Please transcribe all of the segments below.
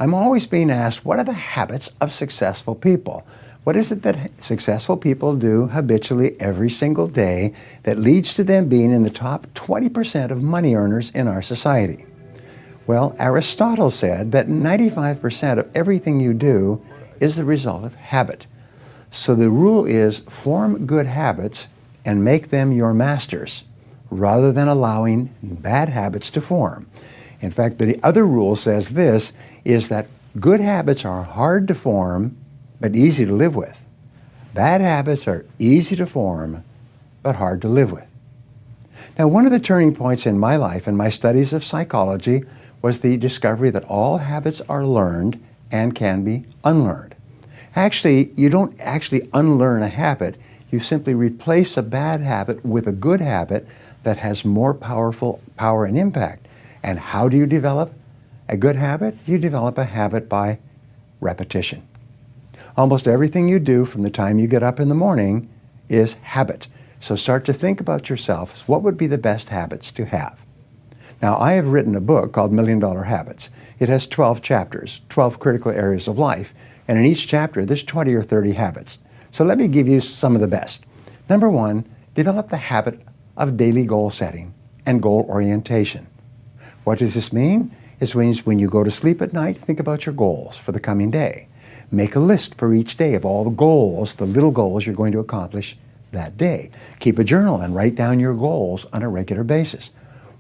I'm always being asked, what are the habits of successful people? What is it that successful people do habitually every single day that leads to them being in the top 20% of money earners in our society? Well, Aristotle said that 95% of everything you do is the result of habit. So the rule is form good habits and make them your masters, rather than allowing bad habits to form. In fact, the other rule says this, is that good habits are hard to form, but easy to live with. Bad habits are easy to form, but hard to live with. Now, one of the turning points in my life and my studies of psychology was the discovery that all habits are learned and can be unlearned. Actually, you don't actually unlearn a habit. You simply replace a bad habit with a good habit that has more power and impact. And how do you develop a good habit? You develop a habit by repetition. Almost everything you do from the time you get up in the morning is habit. So start to think about yourself as what would be the best habits to have. Now, I have written a book called $1 Million Habits. It has 12 chapters, 12 critical areas of life. And in each chapter, there's 20 or 30 habits. So let me give you some of the best. Number one, develop the habit of daily goal setting and goal orientation. What does this mean? It means when you go to sleep at night, think about your goals for the coming day. Make a list for each day of all the goals, the little goals you're going to accomplish that day. Keep a journal and write down your goals on a regular basis.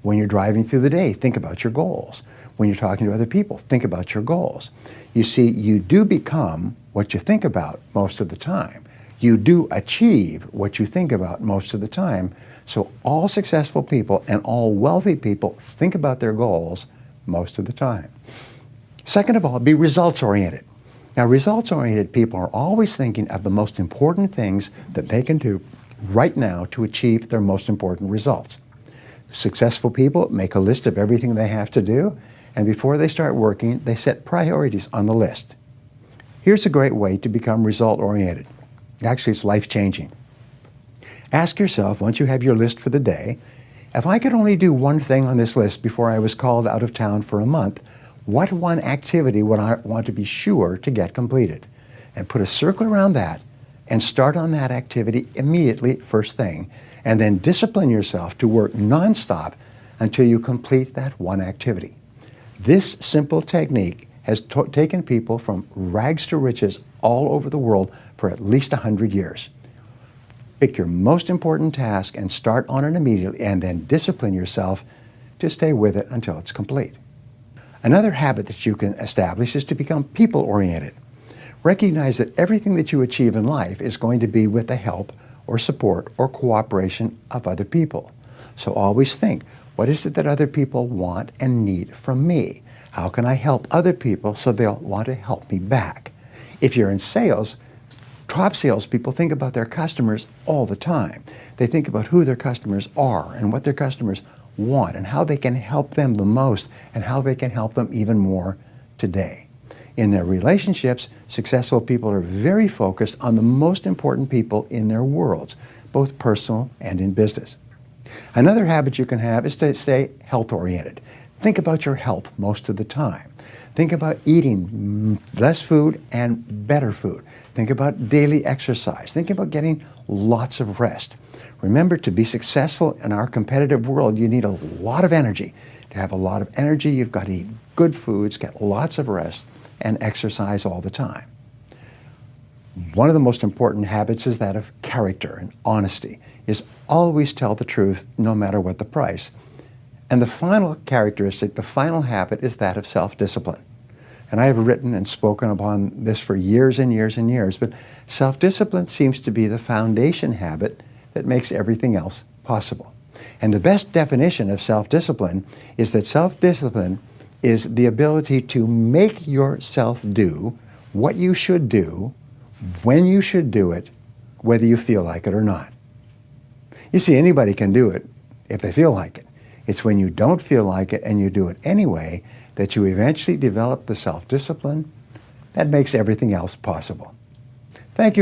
When you're driving through the day, think about your goals. When you're talking to other people, think about your goals. You see, you do become what you think about most of the time. You do achieve what you think about most of the time. So all successful people and all wealthy people think about their goals most of the time. Second of all, be results-oriented. Now, results-oriented people are always thinking of the most important things that they can do right now to achieve their most important results. Successful people make a list of everything they have to do, and before they start working, they set priorities on the list. Here's a great way to become result-oriented. Actually, it's life-changing. Ask yourself, once you have your list for the day, if I could only do one thing on this list before I was called out of town for a month, what one activity would I want to be sure to get completed? And put a circle around that and start on that activity immediately, first thing, and then discipline yourself to work nonstop until you complete that one activity. This simple technique has taken people from rags to riches all over the world for at least 100 years. Pick your most important task and start on it immediately, and then discipline yourself to stay with it until it's complete. Another habit that you can establish is to become people-oriented. Recognize that everything that you achieve in life is going to be with the help or support or cooperation of other people. So always think, what is it that other people want and need from me? How can I help other people so they'll want to help me back? If you're in sales, top salespeople think about their customers all the time. They think about who their customers are and what their customers want and how they can help them the most and how they can help them even more today. In their relationships, successful people are very focused on the most important people in their worlds, both personal and in business. Another habit you can have is to stay health-oriented. Think about your health most of the time. Think about eating less food and better food. Think about daily exercise. Think about getting lots of rest. Remember, to be successful in our competitive world, you need a lot of energy. To have a lot of energy, you've got to eat good foods, get lots of rest, and exercise all the time. One of the most important habits is that of character and honesty, is always tell the truth no matter what the price. And the final characteristic, the final habit, is that of self-discipline. And I have written and spoken upon this for years and years and years, but self-discipline seems to be the foundation habit that makes everything else possible. And the best definition of self-discipline is that self-discipline is the ability to make yourself do what you should do, when you should do it, whether you feel like it or not. You see, anybody can do it if they feel like it. It's when you don't feel like it and you do it anyway that you eventually develop the self-discipline that makes everything else possible. Thank you.